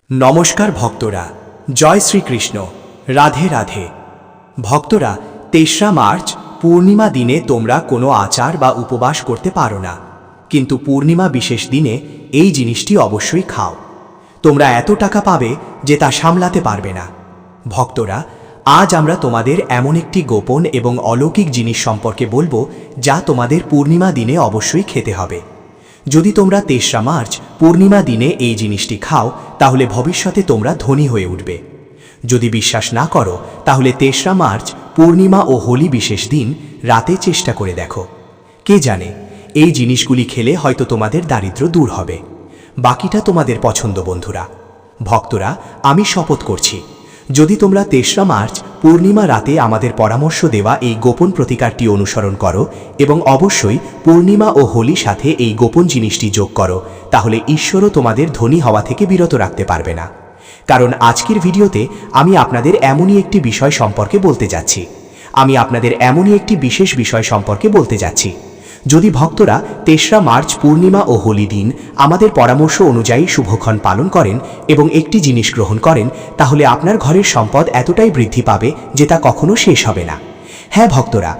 নমস্কার ভক্তরা, জয় শ্রীকৃষ্ণ, রাধে রাধে। ভক্তরা, ৩রা মার্চ পূর্ণিমা দিনে তোমরা কোনো আচার বা উপবাস করতে পারো না, কিন্তু পূর্ণিমা বিশেষ দিনে এই জিনিসটি অবশ্যই খাও। তোমরা এত টাকা পাবে যে তা সামলাতে পারবে না। ভক্তরা, আজ আমরা তোমাদের এমন একটি গোপন এবং অলৌকিক জিনিস সম্পর্কে বলবো যা তোমাদের পূর্ণিমা দিনে অবশ্যই খেতে হবে। যদি তোমরা ৩রা মার্চ পূর্ণিমা দিনে এই জিনিসটি খাও তাহলে ভবিষ্যতে তোমরা ধনী হয়ে উঠবে। যদি বিশ্বাস না করো তাহলে ৩রা মার্চ পূর্ণিমা ও হোলি বিশেষ দিন রাতে চেষ্টা করে দেখো। কে জানে, এই জিনিসগুলি খেলে হয়তো তোমাদের দারিদ্র্য দূর হবে। বাকিটা তোমাদের পছন্দ বন্ধুরা। ভক্তরা, আমি শপথ করছি, যদি তোমরা ৩রা মার্চ পূর্ণিমা রাতে আমাদের পরামর্শ দেওয়া এই গোপন প্রতিকারটি অনুসরণ করো এবং অবশ্যই পূর্ণিমা ও হোলির সাথে এই গোপন জিনিসটি যোগ করো, তাহলে ঈশ্বরও তোমাদের ধনী হওয়া থেকে বিরত রাখতে পারবে না। কারণ আজকের ভিডিওতে আমি আপনাদের এমনই একটি বিষয় সম্পর্কে বলতে যাচ্ছি। যদি ভক্তরা ৩রা মার্চ পূর্ণিমা ও হোলি দিন আমাদের পরামর্শ অনুযায়ী শুভক্ষণ পালন করেন এবং একটি জিনিস গ্রহণ করেন, তাহলে আপনার ঘরের সম্পদ এতটাই বৃদ্ধি পাবে যে তা কখনো শেষ হবে না। হ্যাঁ ভক্তরা,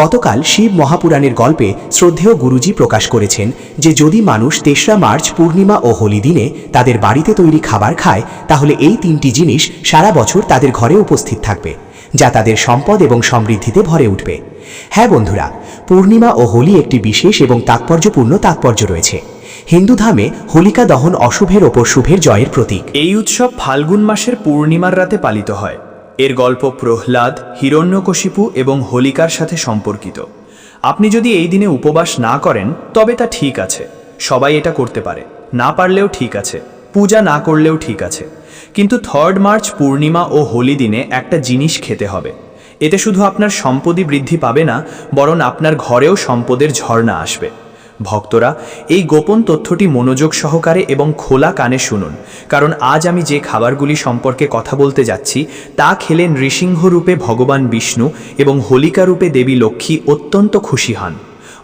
গতকাল শিব মহাপুরাণের গল্পে শ্রদ্ধেয় গুরুজি প্রকাশ করেছেন যে যদি মানুষ ৩রা মার্চ পূর্ণিমা ও হোলি দিনে তাদের বাড়িতে তৈরি খাবার খায়, তাহলে এই ৩টি জিনিস সারা বছর তাদের ঘরে উপস্থিত থাকবে, যা তাদের সম্পদ এবং সমৃদ্ধিতে ভরে উঠবে। হ্যাঁ বন্ধুরা, পূর্ণিমা ও হোলি একটি বিশেষ এবং তাৎপর্যপূর্ণ তাৎপর্য রয়েছে। হিন্দু ধর্মে হোলিকা দহন অশুভের ওপর শুভের জয়ের প্রতীক। এই উৎসব ফাল্গুন মাসের পূর্ণিমার রাতে পালিত হয়। এর গল্প প্রহ্লাদ, হিরণ্যকশিপু এবং হোলিকার সাথে সম্পর্কিত। আপনি যদি এই দিনে উপবাস না করেন তবে তা ঠিক আছে, সবাই এটা করতে পারে, না পারলেও ঠিক আছে, পূজা না করলেও ঠিক আছে। কিন্তু 3 মার্চ পূর্ণিমা ও হোলি দিনে একটা জিনিস খেতে হবে। এতে শুধু আপনার সম্পদই বৃদ্ধি পাবে না, বরং আপনার ঘরেও সম্পদের ঝর্ণা আসবে। ভক্তরা, এই গোপন তথ্যটি মনোযোগ সহকারে এবং খোলা কানে শুনুন, কারণ আজ আমি যে খাবারগুলি সম্পর্কে কথা বলতে যাচ্ছি তা খেলে নৃসিংহ রূপে ভগবান বিষ্ণু এবং হোলিকা রূপে দেবী লক্ষ্মী অত্যন্ত খুশি হন।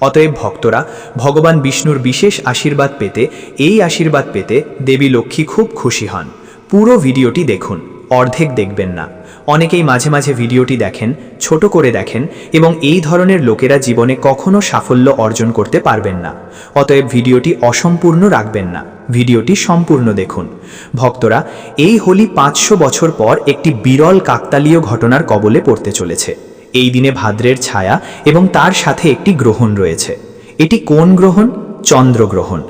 অতএব ভক্তরা, ভগবান বিষ্ণুর বিশেষ আশীর্বাদ পেতে, এই আশীর্বাদ পেতে দেবী লক্ষ্মী খুব খুশি হন। পুরো ভিডিওটি দেখুন, অর্ধেক দেখবেন না। অনেকেই মাঝে মাঝে ভিডিওটি দেখেন, ছোট করে দেখেন, এবং এই ধরনের লোকেরা জীবনে কখনো সাফল্য অর্জন করতে পারবেন না। অতএব ভিডিওটি অসম্পূর্ণ রাখবেন না, ভিডিওটি সম্পূর্ণ দেখুন। ভক্তরা, এই হোলি 500 বছর পর একটি বিরল কাকতালীয় ঘটনার কবলে পড়তে চলেছে। এই দিনে ভাদ্রের ছায়া এবং তার সাথে একটি গ্রহণ রয়েছে। এটি কোন গ্রহণ? চন্দ্রগ্রহণ।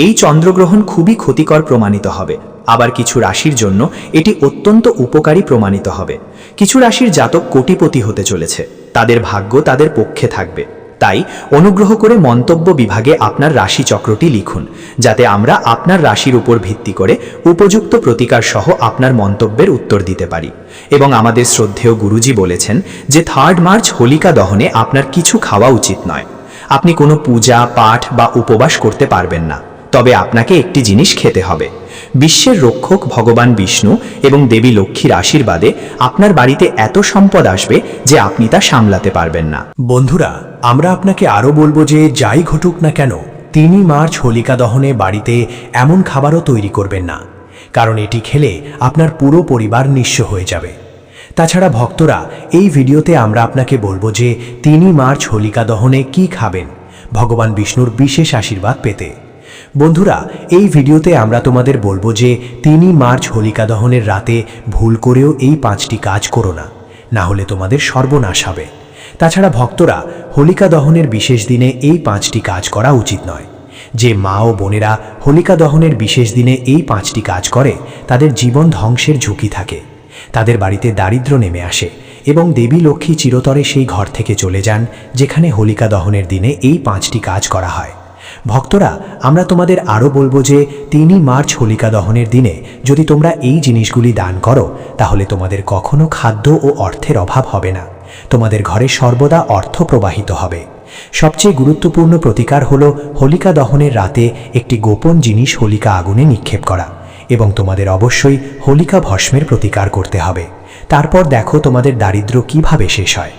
এই চন্দ্রগ্রহণ খুবই ক্ষতিকর প্রমাণিত হবে, আবার কিছু রাশির জন্য এটি অত্যন্ত উপকারী প্রমাণিত হবে। কিছু রাশির জাতক কোটিপতি হতে চলেছে, তাদের ভাগ্য তাদের পক্ষে থাকবে। তাই অনুগ্রহ করে মন্তব্য বিভাগে আপনার রাশি চক্রটি লিখুন, যাতে আমরা আপনার রাশির উপর ভিত্তি করে উপযুক্ত প্রতিকার সহ আপনার মন্তব্যের উত্তর দিতে পারি। এবং আমাদের শ্রদ্ধেয় গুরুজি বলেছেন যে 3 মার্চ হোলিকা দহনে আপনার কিছু খাওয়া উচিত নয়। আপনি কোনো পূজা, পাঠ বা উপবাস করতে পারবেন না, তবে আপনাকে একটি জিনিস খেতে হবে। বিশ্বের রক্ষক ভগবান বিষ্ণু এবং দেবী লক্ষ্মীর আশীর্বাদে আপনার বাড়িতে এত সম্পদ আসবে যে আপনি তা সামলাতে পারবেন না। বন্ধুরা, আমরা আপনাকে আরও বলবো যে যাই ঘটুক না কেন, 3 মার্চ হোলিকা দহনে বাড়িতে এমন খাবারও তৈরি করবেন না, কারণ এটি খেলে আপনার পুরো পরিবার নিঃস্ব হয়ে যাবে। তাছাড়া ভক্তরা, এই ভিডিওতে আমরা আপনাকে বলবো যে 3 মার্চ হোলিকা দহনে কি খাবেন ভগবান বিষ্ণুর বিশেষ আশীর্বাদ পেতে। বন্ধুরা, এই ভিডিওতে আমরা তোমাদের বলবো যে 3 মার্চ হোলিকা দহনের রাতে ভুল করেও এই 5টি কাজ করো না, না হলে তোমাদের সর্বনাশ হবে। তাছাড়া ভক্তরা, হোলিকা দহনের বিশেষ দিনে এই 5টি কাজ করা উচিত নয়। যে মা ও বোনেরা হোলিকা দহনের বিশেষ দিনে এই 5টি কাজ করে তাদের জীবন ধ্বংসের ঝুঁকি থাকে, তাদের বাড়িতে দারিদ্র্য নেমে আসে এবং দেবী লক্ষ্মী চিরতরে সেই ঘর থেকে চলে যান যেখানে হোলিকা দহনের দিনে এই 5টি কাজ করা হয়। ভক্তরা, আমরা তোমাদের আরও বলবো যে 3 মার্চ হোলিকা দহনের দিনে যদি তোমরা এই জিনিসগুলি দান করো, তাহলে তোমাদের কখনো খাদ্য ও অর্থের অভাব হবে না, তোমাদের ঘরে সর্বদা অর্থ প্রবাহিত হবে। সবচেয়ে গুরুত্বপূর্ণ প্রতিকার হলো হোলিকা দহনের রাতে একটি গোপন জিনিস হোলিকা আগুনে নিক্ষেপ করা, এবং তোমাদের অবশ্যই হোলিকা ভস্মের প্রতিকার করতে হবে। তারপর দেখো তোমাদের দারিদ্র্য কিভাবে শেষ হয়।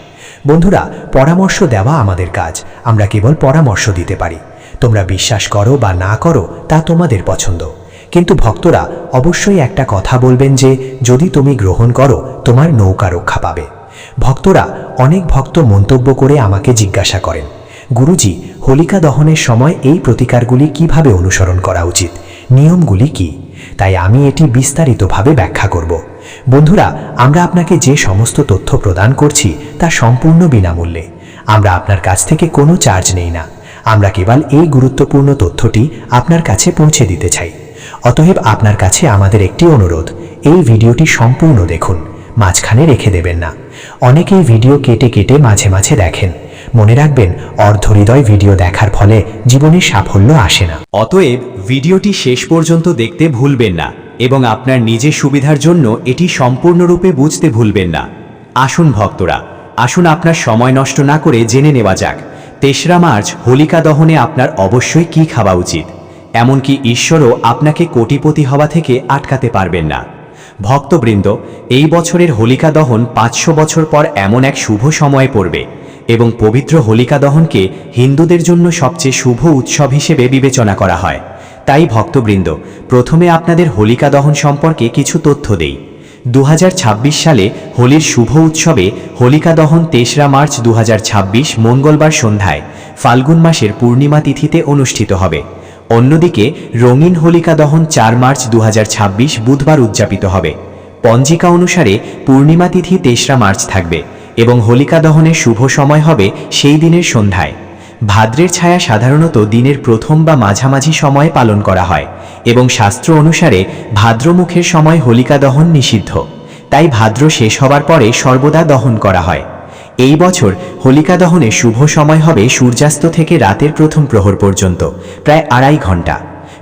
বন্ধুরা, পরামর্শ দেওয়া আমাদের কাজ, আমরা কেবল পরামর্শ দিতে পারি। তোমরা বিশ্বাস করো বা না করো তা তোমাদের পছন্দ, কিন্তু ভক্তরা অবশ্যই একটা কথা বলবেন যে যদি তুমি গ্রহণ করো তোমার নৌকা রক্ষা পাবে। ভক্তরা অনেক ভক্ত মন্তব্য করে আমাকে জিজ্ঞাসা করেন, গুরুজি, হোলিকা দহনের সময় এই প্রতিকারগুলি কিভাবে অনুসরণ করা উচিত, নিয়মগুলি কি? তাই আমি এটি বিস্তারিতভাবে ব্যাখ্যা করব। বন্ধুরা, আমরা আপনাকে যে সমস্ত তথ্য প্রদান করছি তা সম্পূর্ণ বিনামূল্যে। আমরা আপনার কাছ থেকে কোনো চার্জ নেই না। আমরা কেবল এই গুরুত্বপূর্ণ তথ্যটি আপনার কাছে পৌঁছে দিতে চাই। অতএব আপনার কাছে আমাদের একটি অনুরোধ, এই ভিডিওটি সম্পূর্ণ দেখুন, মাঝখানে রেখে দেবেন না। অনেকেই ভিডিও কেটে কেটে মাঝে মাঝে দেখেন। মনে রাখবেন, অর্ধহৃদয় ভিডিও দেখার ফলে জীবনে সাফল্য আসে না। অতএব ভিডিওটি শেষ পর্যন্ত দেখতে ভুলবেন না এবং আপনার নিজের সুবিধার জন্য এটি সম্পূর্ণরূপে বুঝতে ভুলবেন না। আসুন ভক্তরা, আসুন আপনার সময় নষ্ট না করে জেনে নেওয়া যাক ৩রা মার্চ হোলিকা দহনে আপনার অবশ্যই কি খাওয়া উচিত। এমনকি ঈশ্বরও আপনাকে কোটিপতি হওয়া থেকে আটকাতে পারবেন না। ভক্তবৃন্দ, এই বছরের হোলিকা দহন ৫০০ বছর পর এমন এক শুভ সময়ে পড়বে এবং পবিত্র হোলিকা দহনকে হিন্দুদের জন্য সবচেয়ে শুভ উৎসব হিসেবে বিবেচনা করা হয়। তাই ভক্তবৃন্দ, প্রথমে আপনাদের হোলিকা দহন সম্পর্কে কিছু তথ্য দেই। ২০২৬ সালে হোলির শুভ উৎসবে হোলিকা দহন ৩রা মার্চ ২০২৬ মঙ্গলবার সন্ধ্যায় ফাল্গুন মাসের পূর্ণিমা তিথিতে অনুষ্ঠিত হবে। অন্যদিকে রঙিন হোলিকা দহন ৪ মার্চ ২০২৬ বুধবার উদযাপিত হবে। পঞ্জিকা অনুসারে পূর্ণিমা তিথি ৩রা মার্চ থাকবে এবং হোলিকা দহনের শুভ সময় হবে সেই দিনের সন্ধ্যায়। ভাদ্রের ছায়া সাধারণত দিনের প্রথম বা মাঝামাঝি সময়ে পালন করা হয় এবং শাস্ত্র অনুসারে ভাদ্রমুখের সময় হোলিকা দহন নিষিদ্ধ। তাই ভাদ্র শেষ হবার পরে সর্বদা দহন করা হয়। এই বছর হোলিকা দহনের শুভ সময় হবে সূর্যাস্ত থেকে রাতের প্রথম প্রহর পর্যন্ত, প্রায় ২.৫ ঘন্টা।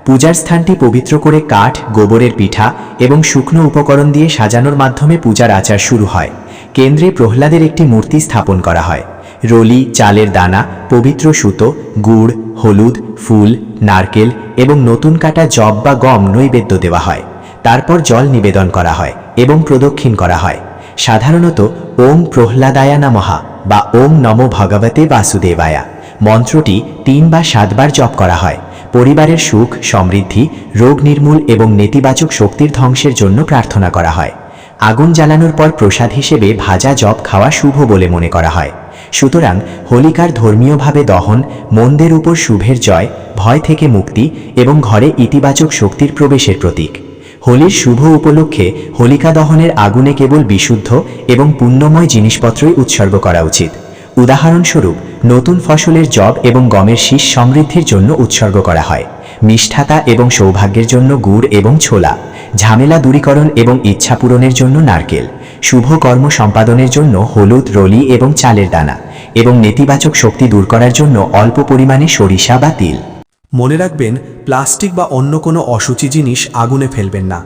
পূজার স্থানটি পবিত্র করে কাঠ, গোবরের পিঠা এবং শুকনো উপকরণ দিয়ে সাজানোর মাধ্যমে পূজার আচার শুরু হয়। কেন্দ্রে প্রহ্লাদের একটি মূর্তি স্থাপন করা হয়। রলি, চালের দানা, পবিত্র সুতো, গুড়, হলুদ, ফুল, নারকেল এবং নতুন কাটা জব বা গম নৈবেদ্য দেওয়া হয়। তারপর জল নিবেদন করা হয় এবং প্রদক্ষিণ করা হয়। সাধারণত ওম প্রহ্লাদায়া নমঃ বা ওম নমো ভগবতে বাসুদেবায়া মন্ত্রটি ৩ বা ৭ বার জপ করা হয়। পরিবারের সুখ, সমৃদ্ধি, রোগ নির্মূল এবং নেতিবাচক শক্তির ধ্বংসের জন্য প্রার্থনা করা হয়। আগুন জ্বালানোর পর প্রসাদ হিসেবে ভাজা জব খাওয়া শুভ বলে মনে করা হয়। সুতরাং হোলিকার ধর্মীয়ভাবে দহন মন্দের উপর শুভের জয়, ভয় থেকে মুক্তি এবং ঘরে ইতিবাচক শক্তির প্রবেশের প্রতীক। হোলির শুভ উপলক্ষে হোলিকা দহনের আগুনে কেবল বিশুদ্ধ এবং পুণ্যময় জিনিসপত্রই উৎসর্গ করা উচিত। উদাহরণস্বরূপ, নতুন ফসলের জব এবং গমের শীষ সমৃদ্ধির জন্য উৎসর্গ করা হয়। মিষ্টাতা এবং সৌভাগ্যের জন্য গুড় এবং ছোলা, ঝামেলা দূরীকরণ এবং ইচ্ছা পূরণের জন্য নারকেল, শুভ কর্ম সম্পাদনের জন্য হলুদ, রলি এবং চালের দানা এবং নেতিবাচক শক্তি দূর করার জন্য অল্প পরিমাণে সরিষা বা তিল। মনে রাখবেন, প্লাস্টিক বা অন্য কোনো অশুচি জিনিস আগুনে ফেলবেন না।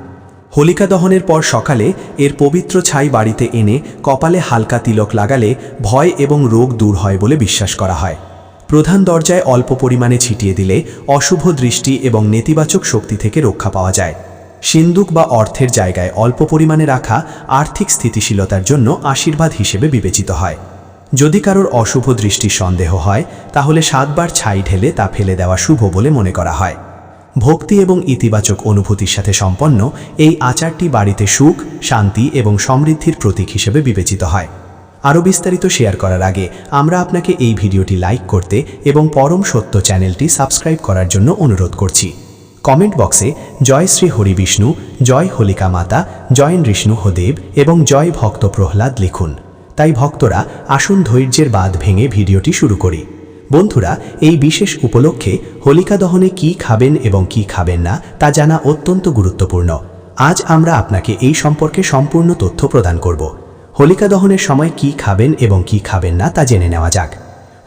হোলিকা দহনের পর সকালে এর পবিত্র ছাই বাড়িতে এনে কপালে হালকা তিলক লাগালে ভয় এবং রোগ দূর হয় বলে বিশ্বাস করা হয়। প্রধান দরজায় অল্প পরিমাণে ছিটিয়ে দিলে অশুভ দৃষ্টি এবং নেতিবাচক শক্তি থেকে রক্ষা পাওয়া যায়। সিন্দুক বা অর্থের জায়গায় অল্প পরিমাণে রাখা আর্থিক স্থিতিশীলতার জন্য আশীর্বাদ হিসেবে বিবেচিত হয়। যদি কারোর অশুভ দৃষ্টির সন্দেহ হয় তাহলে ৭ বার ছাই ঢেলে তা ফেলে দেওয়া শুভ বলে মনে করা হয়। ভক্তি এবং ইতিবাচক অনুভূতির সাথে সম্পন্ন এই আচারটি বাড়িতে সুখ, শান্তি এবং সমৃদ্ধির প্রতীক হিসেবে বিবেচিত হয়। আরও বিস্তারিত শেয়ার করার আগে আমরা আপনাকে এই ভিডিওটি লাইক করতে এবং পরম সত্য চ্যানেলটি সাবস্ক্রাইব করার জন্য অনুরোধ করছি। কমেন্ট বক্সে জয় শ্রী হরি বিষ্ণু, জয় হোলিকা মাতা, জয় নৃষ্ণু হদেব এবং জয় ভক্ত প্রহ্লাদ লিখুন। তাই ভক্তরা, আসুন ধৈর্যের বাঁধ ভেঙে ভিডিওটি শুরু করি। বন্ধুরা, এই বিশেষ উপলক্ষে হোলিকা দহনে কি খাবেন এবং কি খাবেন না তা জানা অত্যন্ত গুরুত্বপূর্ণ। আজ আমরা আপনাকে এই সম্পর্কে সম্পূর্ণ তথ্য প্রদান করব। হোলিকা দহনের সময় কি খাবেন এবং কি খাবেন না তা জেনে নেওয়া যাক।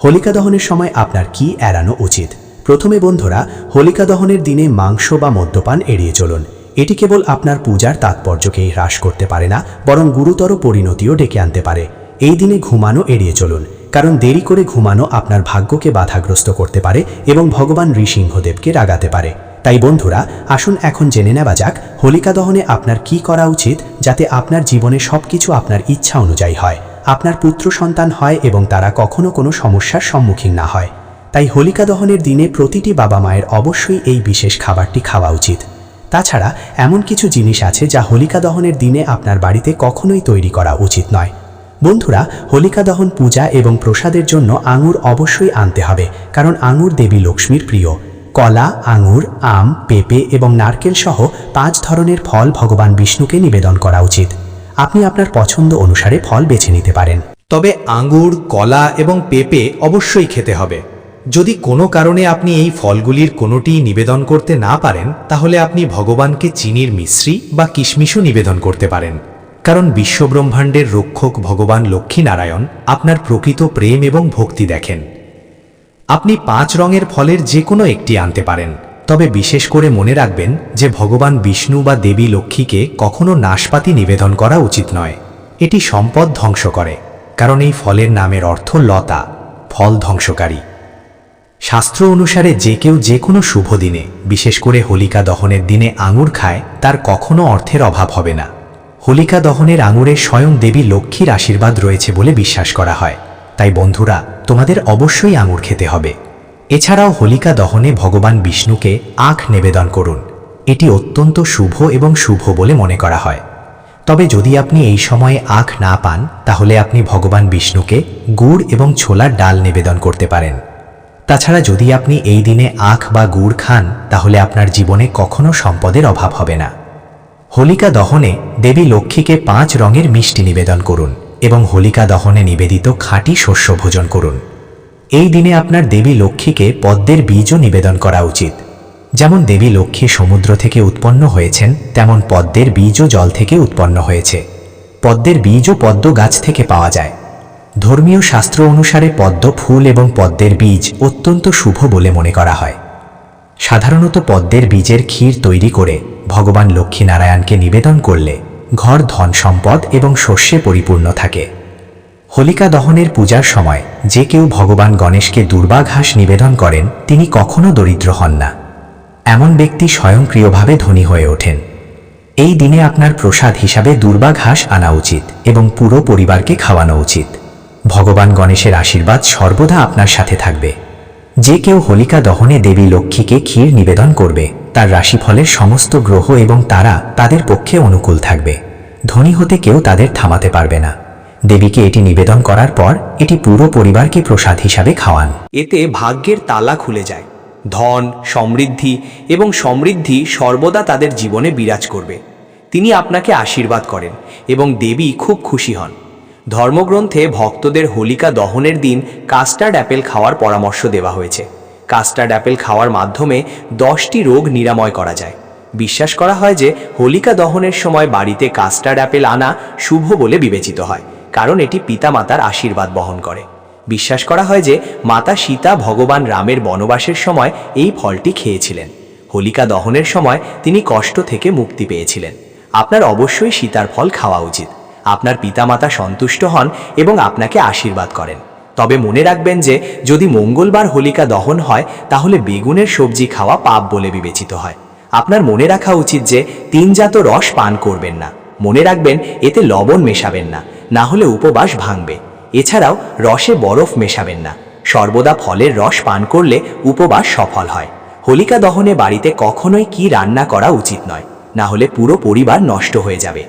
হোলিকা দহনের সময় আপনার কি এড়ানো উচিত? প্রথমে বন্ধুরা, হোলিকা দহনের দিনে মাংস বা মদ্যপান এড়িয়ে চলুন। এটি কেবল আপনার পূজার তাৎপর্যকেই হ্রাস করতে পারে না, বরং গুরুতর পরিণতিও ডেকে আনতে পারে। এই দিনে ঘুমানো এড়িয়ে চলুন, কারণ দেরি করে ঘুমানো আপনার ভাগ্যকে বাধাগ্রস্ত করতে পারে এবং ভগবান নৃসিংহদেবকে রাগাতে পারে। তাই বন্ধুরা, আসুন এখন জেনে নেওয়া যাক হোলিকা দহনে আপনার কি করা উচিত, যাতে আপনার জীবনে সবকিছু আপনার ইচ্ছা অনুযায়ী হয়, আপনার পুত্র সন্তান হয় এবং তারা কখনো কোনো সমস্যার সম্মুখীন না হয়। তাই হোলিকা দহনের দিনে প্রতিটি বাবা মায়ের অবশ্যই এই বিশেষ খাবারটি খাওয়া উচিত। তাছাড়া এমন কিছু জিনিস আছে যা হোলিকা দহনের দিনে আপনার বাড়িতে কখনোই তৈরি করা উচিত নয়। বন্ধুরা, হোলিকা দহন পূজা এবং প্রসাদের জন্য আঙুর অবশ্যই আনতে হবে, কারণ আঙুর দেবী লক্ষ্মীর প্রিয়। কলা, আঙুর, আম, পেঁপে এবং নারকেল সহ 5 ধরনের ফল ভগবান বিষ্ণুকে নিবেদন করা উচিত। আপনি আপনার পছন্দ অনুসারে ফল বেছে নিতে পারেন। তবে আঙ্গুর, কলা এবং পেঁপে অবশ্যই খেতে হবে। যদি কোনো কারণে আপনি এই ফলগুলির কোনোটিই নিবেদন করতে না পারেন, তাহলে আপনি ভগবানকে চিনির মিশ্রি বা কিশমিশও নিবেদন করতে পারেন, কারণ বিশ্বব্রহ্মাণ্ডের রক্ষক ভগবান লক্ষ্মীনারায়ণ আপনার প্রকৃত প্রেম এবং ভক্তি দেখেন। আপনি 5 রঙের ফলের যে কোনো একটি আনতে পারেন, তবে বিশেষ করে মনে রাখবেন যে ভগবান বিষ্ণু বা দেবী লক্ষ্মীকে কখনো নাশপাতি নিবেদন করা উচিত নয়। এটি সম্পদ ধ্বংস করে, কারণ এই ফলের নামের অর্থ লতা, ফল ধ্বংসকারী। শাস্ত্র অনুসারে যে কেউ যে কোনো শুভ দিনে, বিশেষ করে হোলিকা দহনের দিনে আঙুর খায়, তার কখনো অর্থের অভাব হবে না। হোলিকা দহনের আঙুরে স্বয়ং দেবী লক্ষ্মীর আশীর্বাদ রয়েছে বলে বিশ্বাস করা হয়। তাই বন্ধুরা, তোমাদের অবশ্যই আঙুর খেতে হবে। এছাড়াও হোলিকা দহনে ভগবান বিষ্ণুকে আখ নিবেদন করুন। এটি অত্যন্ত শুভ এবং শুভ বলে মনে করা হয়। তবে যদি আপনি এই সময়ে আখ না পান, তাহলে আপনি ভগবান বিষ্ণুকে গুড় এবং ছোলার ডাল নিবেদন করতে পারেন। তাছাড়া যদি আপনি এই দিনে আখ বা গুড় খান, তাহলে আপনার জীবনে কখনো সম্পদের অভাব হবে না। হোলিকা দহনে দেবী লক্ষ্মীকে 5 রঙের মিষ্টি নিবেদন করুন এবং হোলিকা দহনে নিবেদিত খাঁটি শস্য ভোজন করুন। এই দিনে আপনার দেবী লক্ষ্মীকে পদ্মের বীজও নিবেদন করা উচিত। যেমন দেবী লক্ষ্মী সমুদ্র থেকে উৎপন্ন হয়েছেন, তেমন পদ্মের বীজও জল থেকে উৎপন্ন হয়েছে। পদ্মের বীজও পদ্ম গাছ থেকে পাওয়া যায়। ধর্মীয় শাস্ত্র অনুসারে পদ্ম ফুল এবং পদ্মের বীজ অত্যন্ত শুভ বলে মনে করা হয়। সাধারণত পদ্মের বীজের ক্ষীর তৈরি করে ভগবান লক্ষ্মীনারায়ণকে নিবেদন করলে ঘর ধন সম্পদ এবং শস্যে পরিপূর্ণ থাকে। হোলিকা দহনের পূজার সময় যে কেউ ভগবান গণেশকে দুর্বা ঘাস নিবেদন করেন, তিনি কখনো দরিদ্র হন না। এমন ব্যক্তি স্বয়ংক্রিয়ভাবে ধনী হয়ে ওঠেন। এই দিনে আপনার প্রসাদ হিসাবে দুর্বা ঘাস আনা উচিত এবং পুরো পরিবারকে খাওয়ানো উচিত। ভগবান গণেশের আশীর্বাদ সর্বদা আপনার সাথে থাকবে। যে কেউ হোলিকা দহনে দেবী লক্ষ্মীকে ক্ষীর নিবেদন করবে, তার রাশিফলের সমস্ত গ্রহ এবং তারা তাদের পক্ষে অনুকূল থাকবে। ধনী হতে কেউ তাদের থামাতে পারবে না। দেবীকে এটি নিবেদন করার পর এটি পুরো পরিবারকে প্রসাদ হিসাবে খাওয়ান। এতে ভাগ্যের তালা খুলে যায়। ধন, সমৃদ্ধি এবং সমৃদ্ধি সর্বদা তাদের জীবনে বিরাজ করবে। তিনি আপনাকে আশীর্বাদ করেন এবং দেবী খুব খুশি হন। ধর্মগ্রন্থে ভক্তদের হোলিকা দহনের দিন কাস্টার্ড অ্যাপেল খাওয়ার পরামর্শ দেওয়া হয়েছে। কাস্টার্ড অ্যাপেল খাওয়ার মাধ্যমে 10টি রোগ নিরাময় করা যায়। বিশ্বাস করা হয় যে হোলিকা দহনের সময় বাড়িতে কাস্টার্ড অ্যাপেল আনা শুভ বলে বিবেচিত হয়, কারণ এটি পিতামাতার আশীর্বাদ বহন করে। বিশ্বাস করা হয় যে মাতা সীতা ভগবান রামের বনবাসের সময় এই ফলটি খেয়েছিলেন। হোলিকা দহনের সময় তিনি কষ্ট থেকে মুক্তি পেয়েছিলেন। আপনার অবশ্যই সীতার ফল খাওয়া উচিত। আপনার পিতামাতা সন্তুষ্ট হন এবং আপনাকে আশীর্বাদ করেন। তবে মনে রাখবেন যে যদি মঙ্গলবার হোলিকা দহন হয়, তাহলে বেগুনের সবজি খাওয়া পাপ বলে বিবেচিত হয়। আপনার মনে রাখা উচিত যে 3 জাত রস পান করবেন না। মনে রাখবেন এতে লবণ মেশাবেন না, না হলে উপবাস ভাঙবে। এছাড়াও রসে বরফ মেশাবেন না। সর্বদা ফলের রস পান করলে উপবাস সফল হয়। হোলিকা দহনে বাড়িতে কখনোই কি রান্না করা উচিত নয়, না হলে পুরো পরিবার নষ্ট হয়ে যাবে।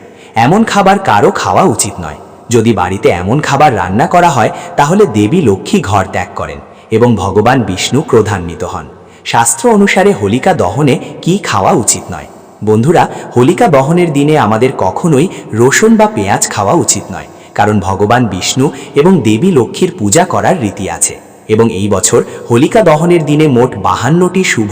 এমন খাবার কারো খাওয়া উচিত নয়। যদি বাড়িতে এমন খাবার রান্না করা হয়, তাহলে দেবী লক্ষ্মী ঘর ত্যাগ করেন এবং ভগবান বিষ্ণু ক্রোধান্বিত হন। শাস্ত্র অনুসারে হোলিকা দহনে কি খাওয়া উচিত নয়। বন্ধুরা, হোলিকা দহনের দিনে আমাদের কখনোই রসুন বা পেঁয়াজ খাওয়া উচিত নয়, কারণ ভগবান বিষ্ণু এবং দেবী লক্ষ্মীর পূজা করার রীতি আছে এবং এই বছর হোলিকা দহনের দিনে মোট 52টি শুভ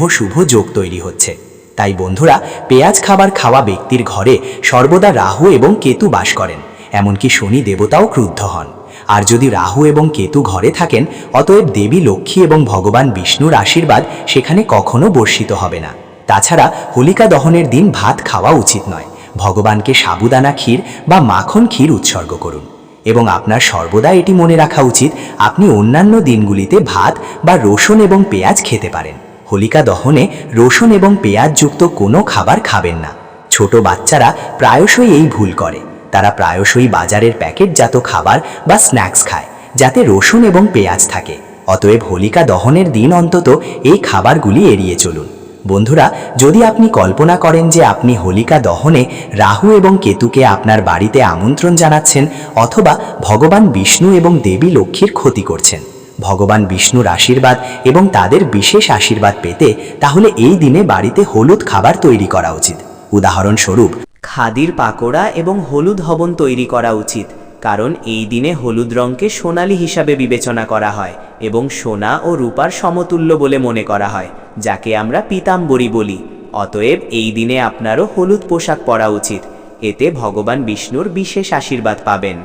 যোগ তৈরি হচ্ছে। তাই বন্ধুরা, পেঁয়াজ খাওয়া ব্যক্তির ঘরে সর্বদা রাহু এবং কেতু বাস করেন, এমনকি শনি দেবতাও ক্রুদ্ধ হন। আর যদি রাহু এবং কেতু ঘরে থাকেন, অতএব দেবী লক্ষ্মী এবং ভগবান বিষ্ণুর আশীর্বাদ সেখানে কখনো বর্ষিত হবে না। তাছাড়া হোলিকা দহনের দিন ভাত খাওয়া উচিত নয়। ভগবানকে সাবুদানা ক্ষীর বা মাখন ক্ষীর উৎসর্গ করুন এবং আপনার সর্বদা এটি মনে রাখা উচিত, আপনি অন্যান্য দিনগুলিতে ভাত বা রসুন এবং পেঁয়াজ খেতে পারেন। হোলিকা দহনে রসুন এবং পেঁয়াজ যুক্ত কোনো খাবার খাবেন না। ছোট বাচ্চারা প্রায়শই এই ভুল করে। তারা প্রায়শই বাজারের প্যাকেটজাত খাবার বা স্ন্যাক্স খায়, যাতে রসুন এবং পেঁয়াজ থাকে। অতএব হোলিকা দহনের দিন অন্তত এই খাবারগুলি এড়িয়ে চলুন। বন্ধুরা, যদি আপনি কল্পনা করেন যে আপনি হোলিকা দহনে রাহু এবং কেতুকে আপনার বাড়িতে আমন্ত্রণ জানাচ্ছেন অথবা ভগবান বিষ্ণু এবং দেবী লক্ষ্মীর ক্ষতি করছেন ভগবান বিষ্ণুর আশীর্বাদ এবং তাদের বিশেষ আশীর্বাদ পেতে, তাহলে এই দিনে বাড়িতে হলুদ খাবার তৈরি করা উচিত। উদাহরণস্বরূপ, খাদির পাকোড়া এবং হলুদ হবন তৈরি করা উচিত, কারণ এই দিনে হলুদ রঙকে সোনালী হিসাবে বিবেচনা করা হয় এবং সোনা ও রূপার সমতুল্য বলে মনে করা হয়, যাকে আমরা পীতাম্বরী বলি। অতএব এই দিনে আপনারও হলুদ পোশাক পরা উচিত, এতে ভগবান বিষ্ণুর বিশেষ আশীর্বাদ পাবেন।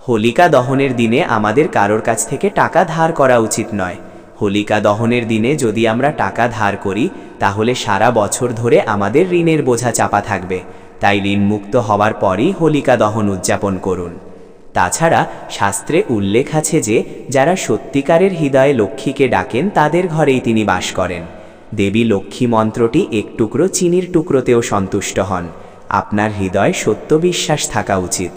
হোলিকা দহনের দিনে আমাদের কারোর কাছ থেকে টাকা ধার করা উচিত নয়। হোলিকা দহনের দিনে যদি আমরা টাকা ধার করি, তাহলে সারা বছর ধরে আমাদের ঋণের বোঝা চাপা থাকবে। তাই ঋণমুক্ত হওয়ার পরই হোলিকা দহন উদযাপন করুন। তাছাড়া শাস্ত্রে উল্লেখ আছে যে যারা সত্যিকারের হৃদয়ে লক্ষ্মীকে ডাকেন তাদের ঘরেই তিনি বাস করেন। দেবী লক্ষ্মী মন্ত্রটি এক টুকরো চিনির টুকরোতেও সন্তুষ্ট হন। আপনার হৃদয়ে সত্য বিশ্বাস থাকা উচিত।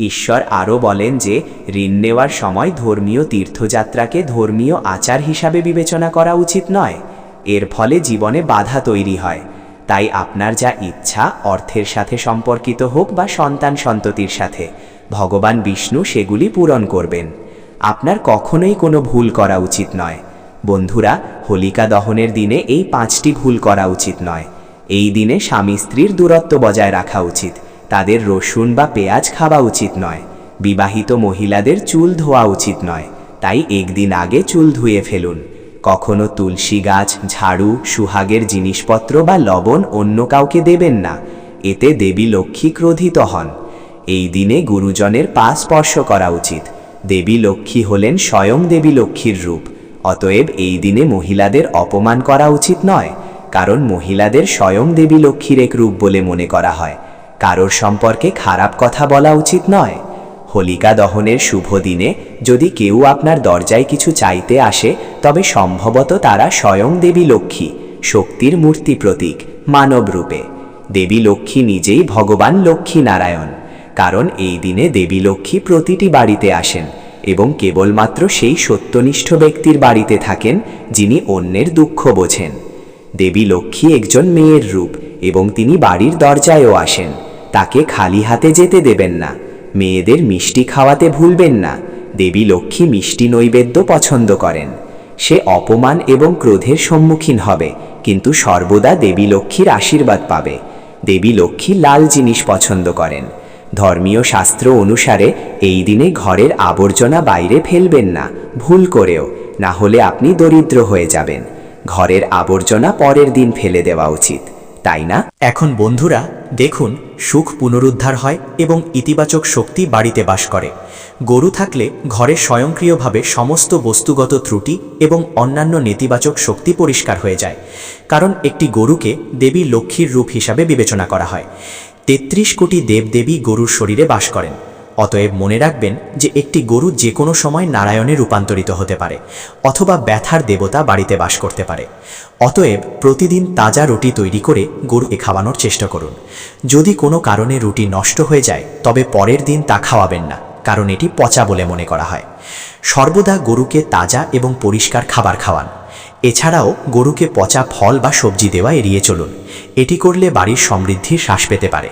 ঈশ্বর আরও বলেন যে ঋণ নেওয়ার সময় ধর্মীয় তীর্থযাত্রাকে ধর্মীয় আচার হিসাবে বিবেচনা করা উচিত নয়। এর ফলে জীবনে বাধা তৈরি হয়। তাই আপনার যা ইচ্ছা, অর্থের সাথে সম্পর্কিত হোক বা সন্তান সন্ততির সাথে, ভগবান বিষ্ণু সেগুলি পূরণ করবেন। আপনার কখনোই কোনো ভুল করা উচিত নয়। বন্ধুরা, হোলিকা দহনের দিনে এই 5টি ভুল করা উচিত নয়। এই দিনে স্বামী স্ত্রীর দূরত্ব বজায় রাখা উচিত। তাদের রসুন বা পেঁয়াজ খাওয়া উচিত নয়। বিবাহিত মহিলাদের চুল ধোয়া উচিত নয়, তাই একদিন আগে চুল ধুয়ে ফেলুন। কখনো তুলসী গাছ, ঝাড়ু, সুহাগের জিনিসপত্র বা লবণ অন্য কাউকে দেবেন না, এতে দেবী লক্ষ্মী ক্রোধিত হন। এই দিনে গুরুজনের পা স্পর্শ করা উচিত। দেবী লক্ষ্মী হলেন স্বয়ং দেবী লক্ষ্মীর রূপ। অতএব এই দিনে মহিলাদের অপমান করা উচিত নয়, কারণ মহিলাদের স্বয়ং দেবী লক্ষ্মীর এক রূপ বলে মনে করা হয়। কারোর সম্পর্কে খারাপ কথা বলা উচিত নয়। হোলিকা দহনের শুভ দিনে যদি কেউ আপনার দরজায় কিছু চাইতে আসে, তবে সম্ভবত তারা স্বয়ং দেবী লক্ষ্মী, শক্তির মূর্তি প্রতীক, মানব রূপে। দেবী লক্ষ্মী নিজেই ভগবান লক্ষ্মী নারায়ণ, কারণ এই দিনে দেবী লক্ষ্মী প্রতিটি বাড়িতে আসেন এবং কেবলমাত্র সেই সত্যনিষ্ঠ ব্যক্তির বাড়িতে থাকেন যিনি অন্যের দুঃখ বোঝেন। দেবী লক্ষ্মী একজন মেয়ের রূপ এবং তিনি বাড়ির দরজায়ও আসেন। তাকে খালি হাতে যেতে দেবেন না। মেয়েদের মিষ্টি খাওয়াতে ভুলবেন না। দেবী লক্ষ্মী মিষ্টি নৈবেদ্য পছন্দ করেন। সে অপমান এবং ক্রোধের সম্মুখীন হবে, কিন্তু সর্বদা দেবী লক্ষ্মীর আশীর্বাদ পাবে। দেবী লক্ষ্মী লাল জিনিস পছন্দ করেন। ধর্মীয় শাস্ত্র অনুসারে এই দিনে ঘরের আবর্জনা বাইরে ফেলবেন না, ভুল করেও, না হলে আপনি দরিদ্র হয়ে যাবেন। ঘরের আবর্জনা পরের দিন ফেলে দেওয়া উচিত, তাই না? এখন বন্ধুরা দেখুন, সুখ পুনরুদ্ধার হয় এবং ইতিবাচক শক্তি বাড়িতে বাস করে। গরু থাকলে ঘরে স্বয়ংক্রিয়ভাবে সমস্ত বস্তুগত ত্রুটি এবং অন্যান্য নেতিবাচক শক্তি পরিষ্কার হয়ে যায়, কারণ একটি গরুকে দেবী লক্ষ্মীর রূপ হিসাবে বিবেচনা করা হয়। 33 কোটি দেবদেবী গরুর শরীরে বাস করেন। অতএব মনে রাখবেন যে একটি গরু যে কোনো সময় নারায়ণে রূপান্তরিত হতে পারে, অথবা ব্যথার দেবতা বাড়িতে বাস করতে পারে। অতএব প্রতিদিন তাজা রুটি তৈরি করে গরুকে খাওয়ানোর চেষ্টা করুন। যদি কোনো কারণে রুটি নষ্ট হয়ে যায়, তবে পরের দিন তা খাওয়াবেন না, কারণ এটি পচা বলে মনে করা হয়। সর্বদা গরুকে তাজা এবং পরিষ্কার খাবার খাওয়ান। এছাড়াও গরুকে পচা ফল বা সবজি দেওয়া এড়িয়ে চলুন। এটি করলে বাড়ির সমৃদ্ধি হ্রাস পেতে পারে।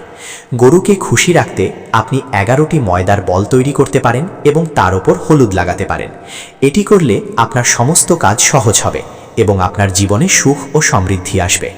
গরুকে খুশি রাখতে আপনি 11টি ময়দার বল তৈরি করতে পারেন এবং তার উপর হলুদ লাগাতে পারেন। এটি করলে আপনার সমস্ত কাজ সহজ হবে এবং আপনার জীবনে সুখ ও সমৃদ্ধি আসবে।